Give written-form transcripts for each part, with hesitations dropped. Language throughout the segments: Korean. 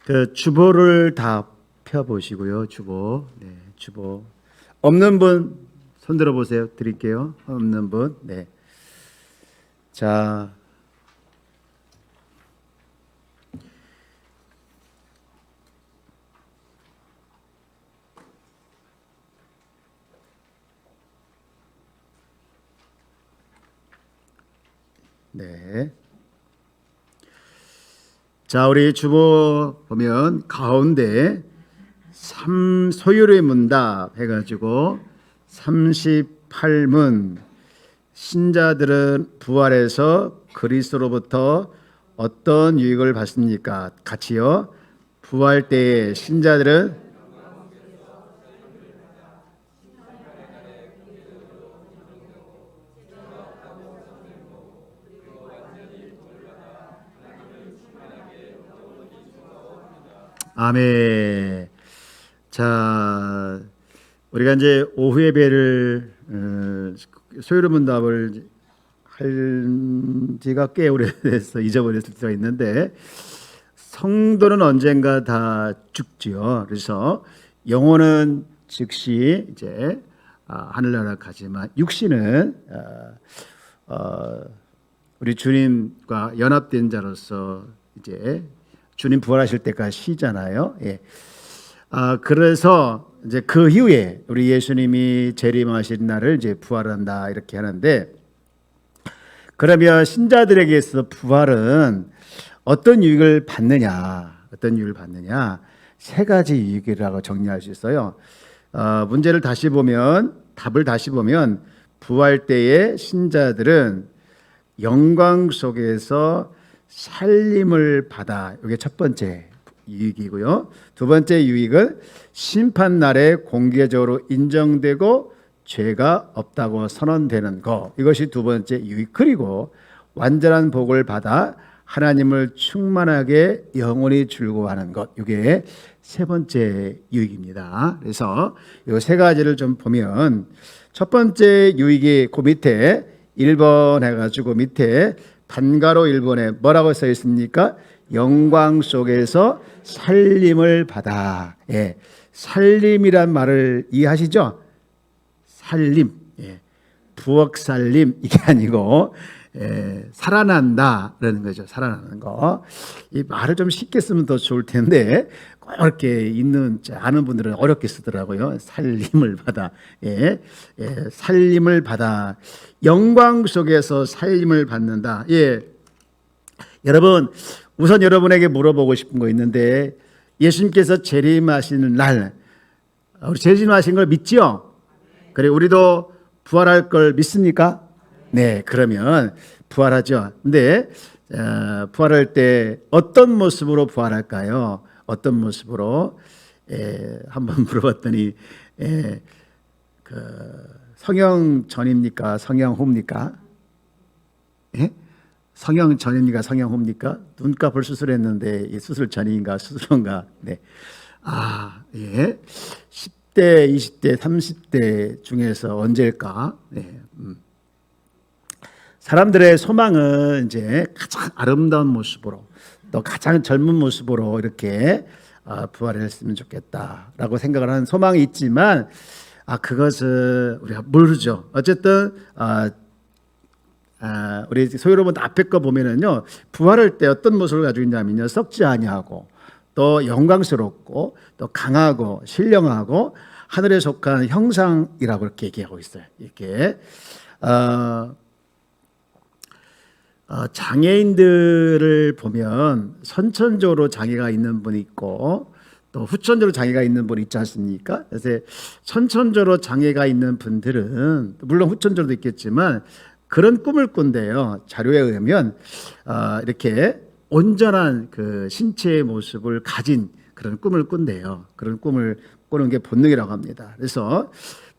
그 주보를 다 펴보시고요. 주보. 네, 주보. 없는 분 손들어 보세요. 드릴게요. 없는 분. 네. 자. 네. 자, 우리 주보 보면 가운데 소율의 문답 해가지고 38문 신자들은 부활해서 그리스도로부터 어떤 유익을 받습니까? 같이요. 부활 때에 신자들은 아멘. 자, 우리가 이제 오후 예배를 소요로 문답을 할 지가 꽤 오래돼서 잊어버렸을 때가 있는데 성도는 언젠가 다 죽지요. 그래서 영혼은 즉시 이제 하늘나라 가지만 육신은 우리 주님과 연합된 자로서 이제 주님 부활하실 때까지 쉬잖아요. 예. 그래서 이제 그 이후에 우리 예수님이 재림하신 날을 이제 부활한다 이렇게 하는데, 그러면 신자들에게 있어서 부활은 어떤 유익을 받느냐? 어떤 유익을 받느냐? 세 가지 유익이라고 정리할 수 있어요. 문제를 다시 보면, 답을 다시 보면 부활 때의 신자들은 영광 속에서 살림을 받아. 이게 첫 번째 유익이고요. 두 번째 유익은 심판 날에 공개적으로 인정되고 죄가 없다고 선언되는 것. 이것이 두 번째 유익. 그리고 완전한 복을 받아 하나님을 충만하게 영원히 즐거워하는 것. 이게 세 번째 유익입니다. 그래서 이 세 가지를 좀 보면 첫 번째 유익이 그 밑에 1번 해가지고 밑에 단가로 1번에 뭐라고 써 있습니까? 영광 속에서 살림을 받아. 예. 살림이란 말을 이해하시죠? 살림. 예. 부엌 살림 이게 아니고 살아난다라는 거죠. 살아나는 거. 이 말을 좀 쉽게 쓰면 더 좋을 텐데 꼭 이렇게 아는 분들은 어렵게 쓰더라고요. 살림을 받아. 예. 살림을 받아. 영광 속에서 살림을 받는다. 예. 여러분, 우선 여러분에게 물어보고 싶은 거 있는데, 예수님께서 재림하시는 날, 우리 재림하신 걸 믿지요? 그래, 우리도 부활할 걸 믿습니까? 네, 그러면 부활하죠. 근데 부활할 때 어떤 모습으로 부활할까요? 어떤 모습으로? 한번 물어봤더니 성형 전입니까? 성형 후입니까? 예? 성형 전입니까? 성형 후입니까? 눈꺼풀 수술했는데 수술 전인가 수술인가? 네. 예. 10대, 20대, 30대 중에서 언제일까? 네. 사람들의 소망은 이제 가장 아름다운 모습으로 또 가장 젊은 모습으로 이렇게 부활했으면 좋겠다라고 생각을 하는 소망이 있지만 그것은 우리가 모르죠. 어쨌든 우리 소유로분 앞에 거 보면은요, 부활할 때 어떤 모습을 가지고 있냐면요, 썩지 아니하고 또 영광스럽고 또 강하고 신령하고 하늘에 속한 형상이라고 이렇게 얘기하고 있어요. 이렇게 장애인들을 보면 선천적으로 장애가 있는 분이 있고 또 후천적으로 장애가 있는 분이 있지 않습니까? 그래서 선천적으로 장애가 있는 분들은 물론 후천적으로도 있겠지만 그런 꿈을 꾼대요. 자료에 의하면 이렇게 온전한 그 신체의 모습을 가진 그런 꿈을 꾼대요. 그런 꿈을 꾸는 게 본능이라고 합니다. 그래서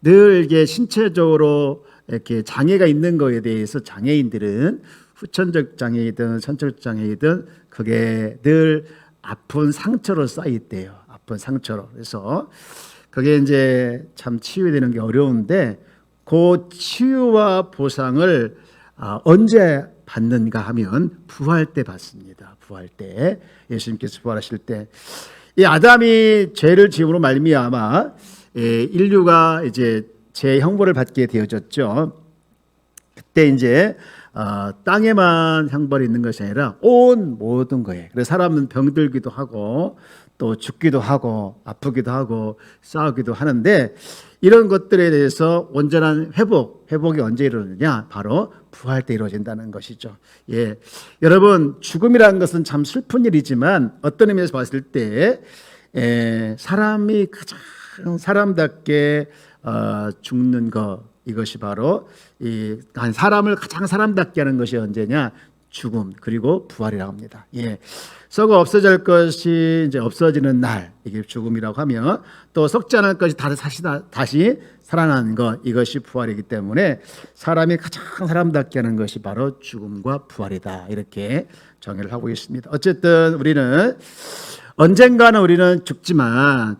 늘 이게 신체적으로 이렇게 장애가 있는 거에 대해서 장애인들은 후천적 장애이든 선천적 장애이든 그게 늘 아픈 상처로 쌓이대요. 아픈 상처로. 그래서 그게 이제 참 치유되는 게 어려운데 그 치유와 보상을 언제 받는가 하면 부활 때 받습니다. 부활 때, 예수님께서 부활하실 때, 이 아담이 죄를 지음으로 말미암아 인류가 이제 죄 형벌을 받게 되어졌죠. 그때 이제 땅에만 형벌이 있는 것이 아니라 온 모든 거에. 그래서 사람은 병들기도 하고 또 죽기도 하고 아프기도 하고 싸우기도 하는데, 이런 것들에 대해서 온전한 회복이 언제 이루어지냐? 바로 부활 때 이루어진다는 것이죠. 예, 여러분, 죽음이라는 것은 참 슬픈 일이지만 어떤 의미에서 봤을 때 사람이 가장 사람답게 죽는 것, 이것이 바로 사람을 가장 사람답게 하는 것이 언제냐? 죽음, 그리고 부활이라고 합니다. 예, 썩어 없어질 것이 이제 없어지는 날, 이게 죽음이라고 하면, 또 썩지 않을 것이 다시 살아나는 것, 이것이 부활이기 때문에 사람이 가장 사람답게 하는 것이 바로 죽음과 부활이다, 이렇게 정의를 하고 있습니다. 어쨌든 우리는 언젠가는 우리는 죽지만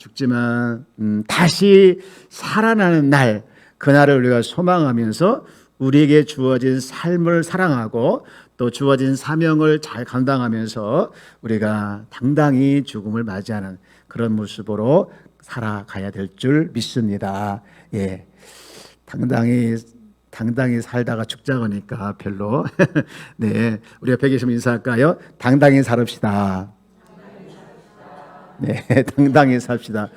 다시 살아나는 날, 그날을 우리가 소망하면서 우리에게 주어진 삶을 사랑하고 또 주어진 사명을 잘 감당하면서 우리가 당당히 죽음을 맞이하는 그런 모습으로 살아가야 될 줄 믿습니다. 예, 당당히 살다가 죽자고 하니까 별로. 네, 우리 옆에 계시면 인사할까요? 당당히 살읍시다. 네, 당당히 삽시다.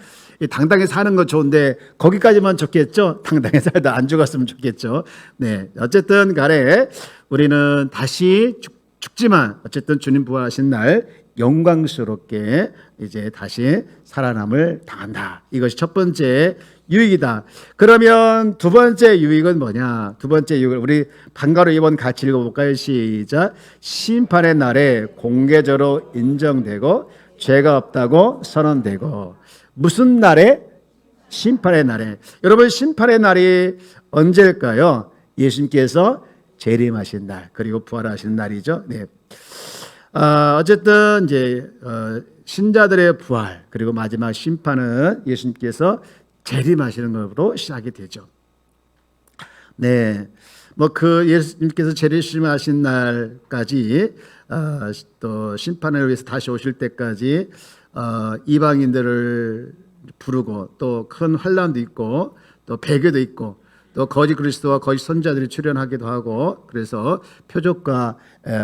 당당히 사는 거 좋은데 거기까지만 좋겠죠? 당당히 살다 안 죽었으면 좋겠죠. 네, 어쨌든 간에 우리는 다시 죽지만 어쨌든 주님 부활하신 날 영광스럽게 이제 다시 살아남을 당한다. 이것이 첫 번째 유익이다. 그러면 두 번째 유익은 뭐냐? 두 번째 유익을 우리 방가로 이번 같이 읽어볼까요? 시작. 심판의 날에 공개적으로 인정되고 죄가 없다고 선언되고. 무슨 날에? 심판의 날에. 여러분, 심판의 날이 언제일까요? 예수님께서 재림하신 날, 그리고 부활하신 날이죠. 네. 어쨌든 이제 신자들의 부활, 그리고 마지막 심판은 예수님께서 재림하시는 것으로 시작이 되죠. 네. 예수님께서 재림하신 날까지 또 심판을 위해서 다시 오실 때까지 이방인들을 부르고 또 큰 환란도 있고 또 배교도 있고 또 거짓 그리스도와 거짓 선자들이 출현하기도 하고, 그래서 표적과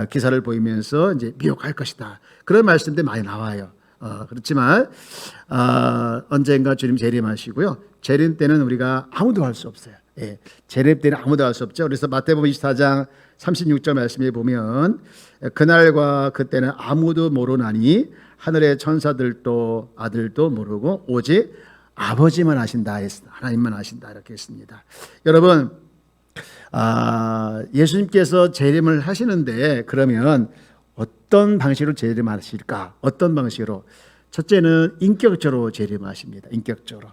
기사를 보이면서 이제 미혹할 것이다, 그런 말씀들이 많이 나와요. 그렇지만 언젠가 주님 재림하시고요. 재림 때는 우리가 아무도 할 수 없어요. 예, 재림 때는 아무도 할 수 없죠. 그래서 마태복음 24장 36절 말씀에 보면 그날과 그때는 아무도 모르나니 하늘의 천사들도 아들도 모르고 오직 아버지만 아신다, 하나님만 아신다, 이렇게 했습니다. 여러분, 예수님께서 재림을 하시는데 그러면 어떤 방식으로 재림하실까? 어떤 방식으로? 첫째는 인격적으로 재림하십니다. 인격적으로.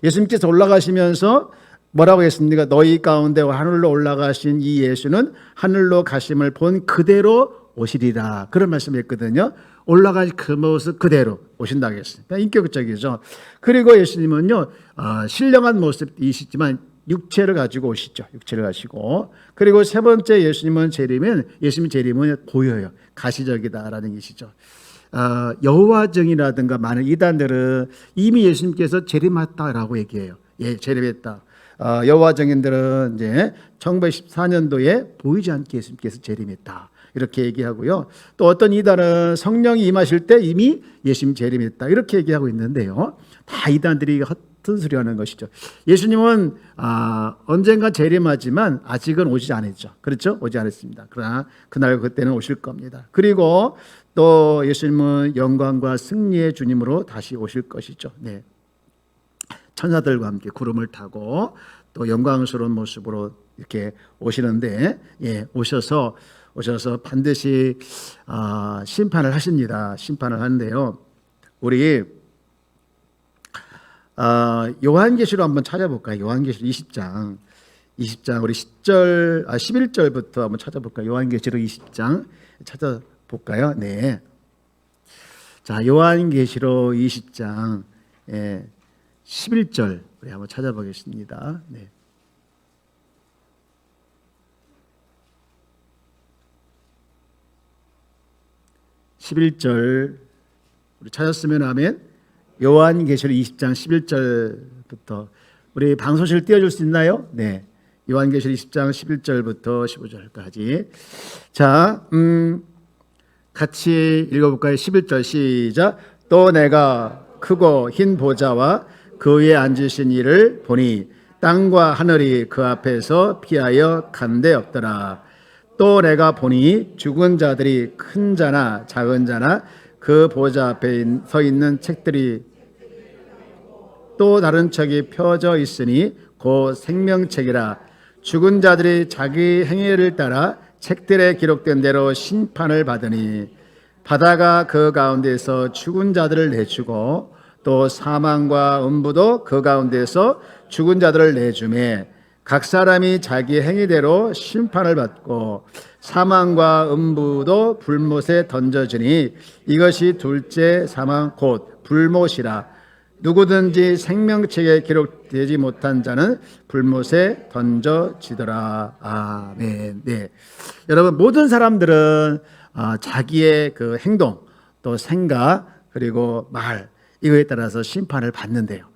예수님께서 올라가시면서 뭐라고 했습니까? 너희 가운데 하늘로 올라가신 이 예수는 하늘로 가심을 본 그대로 오시리라, 그런 말씀을 했거든요. 올라갈 그 모습 그대로 오신다고 했습니다. 인격적이죠. 그리고 예수님은요, 신령한 모습이시지만 육체를 가지고 오시죠. 육체를 가시고. 그리고 세 번째 예수님 재림은 보여요. 가시적이다라는 것이죠. 여호와정이라든가 많은 이단들은 이미 예수님께서 재림했다라고 얘기해요. 예, 재림했다. 여호와 정인들은 이제 1914년도에 보이지 않게 예수님께서 재림했다, 이렇게 얘기하고요. 또 어떤 이단은 성령이 임하실 때 이미 예수님 재림했다, 이렇게 얘기하고 있는데요. 다 이단들이 헛된 소리 하는 것이죠. 예수님은 언젠가 재림하지만 아직은 오지 않았죠. 그렇죠? 오지 않았습니다. 그러나 그날 그때는 오실 겁니다. 그리고 또 예수님은 영광과 승리의 주님으로 다시 오실 것이죠. 네. 천사들과 함께 구름을 타고 또 영광스러운 모습으로 이렇게 오시는데, 예, 오셔서 반드시 심판을 하십니다. 심판을 하는데요. 우리 요한계시로 한번 찾아볼까요? 요한계시로 20장 우리 11절부터 한번 찾아볼까요? 요한계시로 20장 찾아볼까요? 네. 자, 요한계시로 20장 11절 우리 한번 찾아보겠습니다. 네. 11절 우리 찾았으면 아멘. 요한계시록 20장 11절부터 우리 방송실 띄워줄 수 있나요? 네. 요한계시록 20장 11절부터 15절까지. 자, 같이 읽어볼까요? 11절 시작. 또 내가 크고 흰 보좌와 그 위에 앉으신 이를 보니 땅과 하늘이 그 앞에서 피하여 간데 없더라. 또 내가 보니 죽은 자들이 큰 자나 작은 자나 그 보좌 앞에 서 있는 책들이 또 다른 책이 펴져 있으니 곧 생명책이라. 죽은 자들이 자기 행위를 따라 책들에 기록된 대로 심판을 받으니 바다가 그 가운데서 죽은 자들을 내주고 또 사망과 음부도 그 가운데서 죽은 자들을 내주매 각 사람이 자기 행위대로 심판을 받고 사망과 음부도 불못에 던져지니 이것이 둘째 사망 곧 불못이라. 누구든지 생명책에 기록되지 못한 자는 불못에 던져지더라. 아멘. 네. 여러분 모든 사람들은 자기의 그 행동 또 생각 그리고 말 이거에 따라서 심판을 받는데요.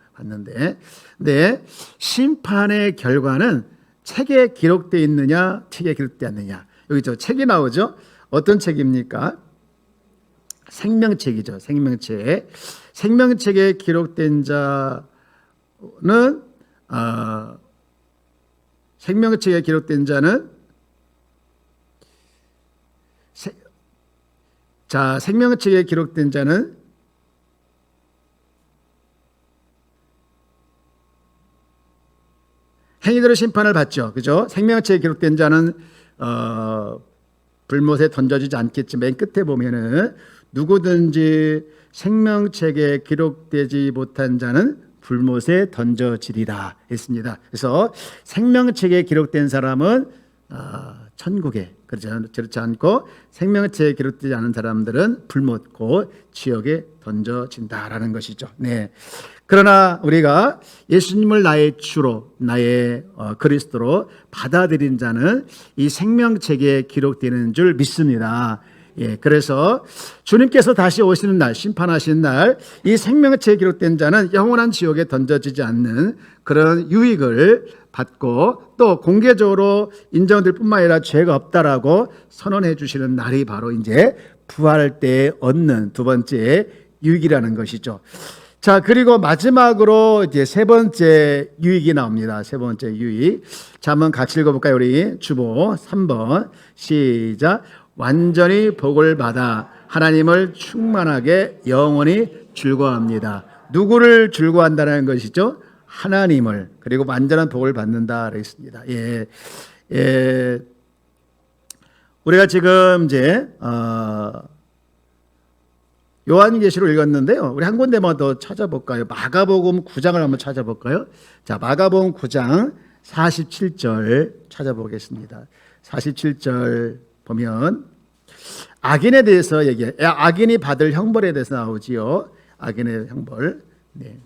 네. 심판의 결과는 책에 기록되어 있느냐 책에 기록되지 않느냐. 여기 저 책이 나오죠. 어떤 책입니까? 생명책이죠. 생명책. 생명책에 기록된 자는 생명책에 기록된 자는 생명책에 기록된 자는 행위대로 심판을 받죠. 그죠? 생명책에 기록된 자는 불못에 던져지지 않겠지. 맨 끝에 보면은 누구든지 생명책에 기록되지 못한 자는 불못에 던져지리라 했습니다. 그래서 생명책에 기록된 사람은 천국에, 그렇지 않고 생명책에 기록되지 않은 사람들은 불못 곧 지옥에 던져진다라는 것이죠. 네. 그러나 우리가 예수님을 나의 주로 나의 그리스도로 받아들인 자는 이 생명책에 기록되는 줄 믿습니다. 예, 그래서 주님께서 다시 오시는 날, 심판하시는 날, 이 생명책에 기록된 자는 영원한 지옥에 던져지지 않는 그런 유익을 받고 또 공개적으로 인정될 뿐만 아니라 죄가 없다라고 선언해 주시는 날이 바로 이제 부활할 때 얻는 두 번째 유익이라는 것이죠. 자, 그리고 마지막으로 이제 세 번째 유익이 나옵니다. 세 번째 유익. 자, 한번 같이 읽어볼까요? 우리 주보 3번 시작. 완전히 복을 받아 하나님을 충만하게 영원히 즐거워합니다. 누구를 즐거워한다는 것이죠? 하나님을. 그리고 완전한 복을 받는다 그랬습니다. 예. 우리가 지금 이제 요한계시록 읽었는데요. 우리 한 군데만 더 찾아볼까요? 마가복음 9장을 한번 찾아볼까요? 자, 마가복음 9장 47절 찾아보겠습니다. 47절 보면 악인에 대해서 얘기해요. 악인이 받을 형벌에 대해서 나오지요. 악인의 형벌. 네.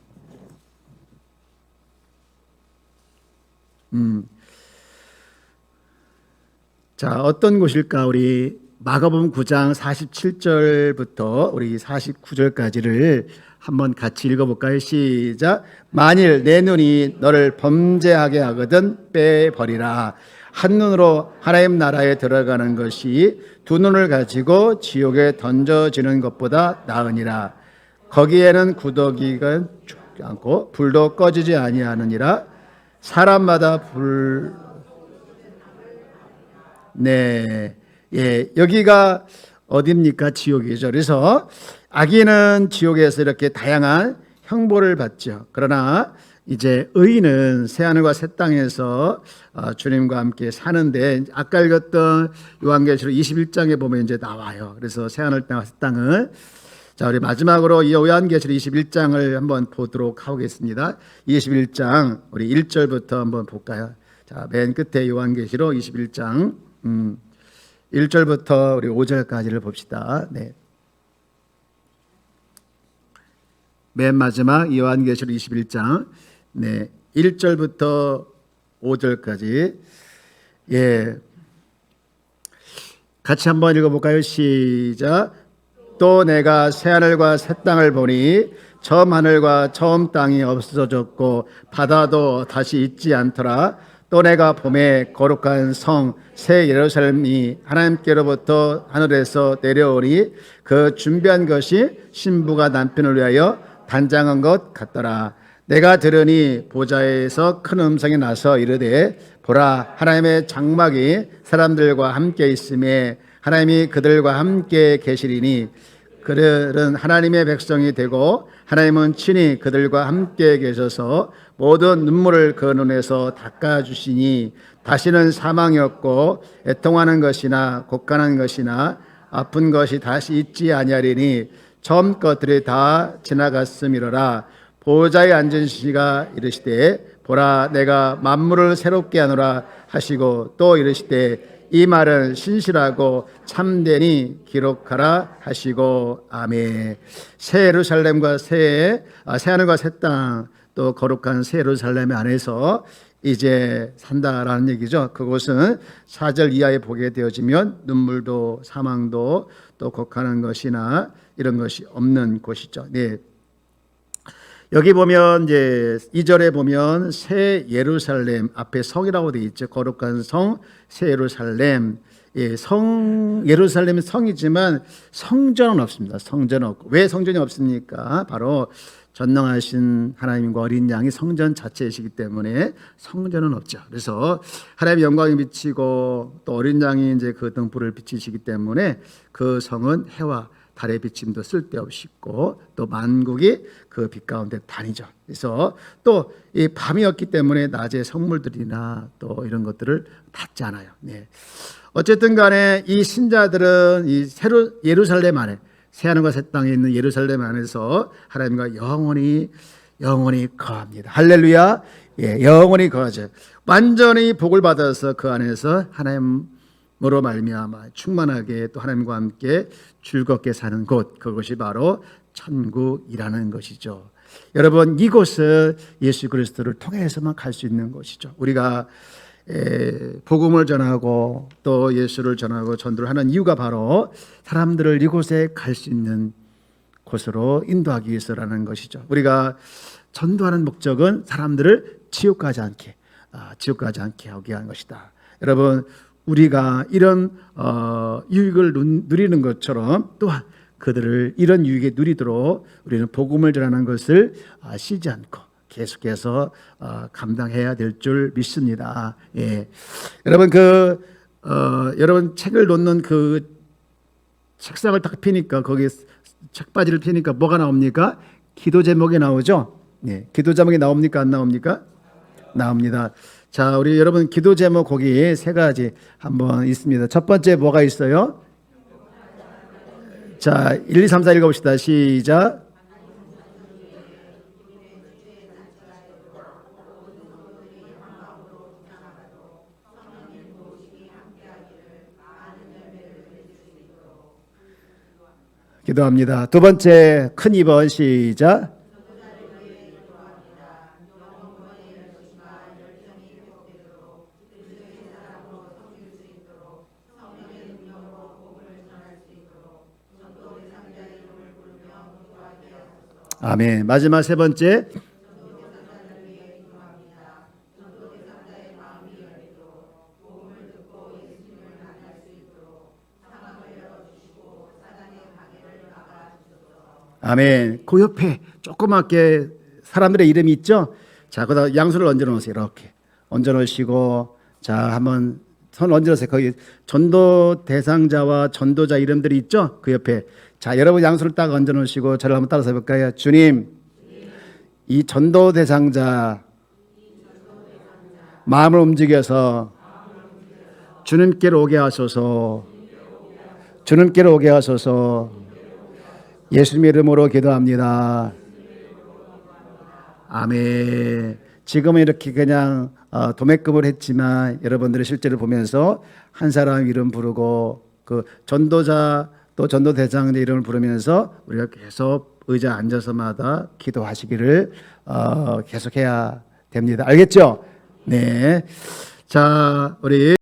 자, 어떤 곳일까? 우리 마가복음 9장 47절부터 우리 49절까지를 한번 같이 읽어볼까요? 시작. 만일 내 눈이 너를 범죄하게 하거든 빼버리라. 한 눈으로 하나님 나라에 들어가는 것이 두 눈을 가지고 지옥에 던져지는 것보다 나으니라. 거기에는 구더기가 죽지 않고 불도 꺼지지 아니하느니라. 사람마다 네. 예, 여기가 어디입니까? 지옥이죠. 그래서 악인은 지옥에서 이렇게 다양한 형벌을 받죠. 그러나 이제 의인은 새하늘과 새 땅에서 주님과 함께 사는데 아까 읽었던 요한계시록 21장에 보면 이제 나와요. 그래서 새하늘 땅과 새 땅은 자, 우리 마지막으로 이 요한계시록 21장을 한번 보도록 하겠습니다. 21장 우리 1절부터 한번 볼까요? 자, 맨 끝에 요한계시록 21장 1절부터 우리 5절까지를 봅시다. 네. 맨 마지막 요한계시록 21장 네, 1절부터 5절까지 예. 같이 한번 읽어볼까요? 시작. 또 내가 새하늘과 새 땅을 보니 처음 하늘과 처음 땅이 없어졌고 바다도 다시 있지 않더라. 또 내가 봄에 거룩한 성 새 예루살렘이 하나님께로부터 하늘에서 내려오니 그 준비한 것이 신부가 남편을 위하여 단장한 것 같더라. 내가 들으니 보좌에서 큰 음성이 나서 이르되 보라, 하나님의 장막이 사람들과 함께 있음에 하나님이 그들과 함께 계시리니 그들은 하나님의 백성이 되고 하나님은 친히 그들과 함께 계셔서 모든 눈물을 그 눈에서 닦아주시니 다시는 사망이 없고 애통하는 것이나 곡간한 것이나 아픈 것이 다시 있지 아니하리니 처음 것들이 다 지나갔음이로라. 보좌에 앉은 시가 이르시되 보라, 내가 만물을 새롭게 하노라 하시고 또 이르시되 이 말은 신실하고 참되니 기록하라 하시고 아멘. 새 예루살렘과 새 하늘과 새 땅, 또 거룩한 새 예루살렘 안에서 이제 산다라는 얘기죠. 그곳은 4절 이하에 보게 되어지면 눈물도 사망도 또 곡하는 것이나 이런 것이 없는 곳이죠. 네. 여기 보면 이제 2절에 보면 새 예루살렘 앞에 성이라고 되어 있죠. 거룩한 성, 새 예루살렘. 예, 성 예루살렘은 성이지만 성전은 없습니다. 성전은 없고. 왜 성전이 없습니까? 바로 전능하신 하나님과 어린 양이 성전 자체이시기 때문에 성전은 없죠. 그래서 하나님의 영광이 비치고 또 어린 양이 이제 그 등불을 비치시기 때문에 그 성은 해와 달의 비침도 쓸데없이 있고 또 만국이 그 빛 가운데 다니죠. 그래서 또 이 밤이었기 때문에 낮에 성물들이나 또 이런 것들을 닿지 않아요. 네. 어쨌든 간에 이 신자들은 이 예루살렘 안에 새하늘과 새 땅에 있는 예루살렘 안에서 하나님과 영원히 거합니다. 할렐루야. 예, 영원히 거하죠. 완전히 복을 받아서 그 안에서 하나님으로 말미암아 충만하게 또 하나님과 함께 즐겁게 사는 곳, 그것이 바로 천국이라는 것이죠. 여러분, 이곳은 예수 그리스도를 통해서만 갈 수 있는 곳이죠. 우리가 복음을 전하고 또 예수를 전하고 전도를 하는 이유가 바로 사람들을 이곳에 갈 수 있는 곳으로 인도하기 위해서라는 것이죠. 우리가 전도하는 목적은 사람들을 지옥 가지 않게 하기 위한 것이다. 여러분, 우리가 이런 유익을 누리는 것처럼 또한 그들을 이런 유익에 누리도록 우리는 복음을 전하는 것을 쉬지 않고 계속해서 감당해야 될 줄 믿습니다. 예. 여러분 여러분 책을 놓는 그 책상을 딱 피니까 거기 책바지를 피니까 뭐가 나옵니까? 기도 제목이 나오죠. 예. 기도 제목이 나옵니까? 안 나옵니까? 나옵니다. 자, 우리 여러분 기도 제목 거기 3가지 한번 있습니다. 첫 번째 뭐가 있어요? 자, 1, 2, 3, 4 읽어봅시다. 시작. 기도합니다. 두 번째 큰 2번 시작. 아멘. 마지막 3번째. 아멘. 그 옆에 조그맣게 사람들의 이름이 있죠? 자, 거기다 양수를 얹어 놓으세요. 이렇게 얹어 놓으시고, 자, 한번 손 얹어 놓으세요. 거기 전도 대상자와 전도자 이름들이 있죠? 그 옆에. 자, 여러분 양수를 딱 얹어 놓으시고 저를 한번 따라서 해볼까요? 주님, 이 전도 대상자 마음을 움직여서 주님께로 오게 하소서. 주님께로 오게 하소서. 예수님의 이름으로 기도합니다. 아멘. 지금은 이렇게 그냥 도매급을 했지만 여러분들이 실제로 보면서 한 사람 이름 부르고 그 전도자 또 전도 대상자 이름을 부르면서 우리가 계속 의자 앉아서마다 기도하시기를 계속해야 됩니다. 알겠죠? 네. 자, 우리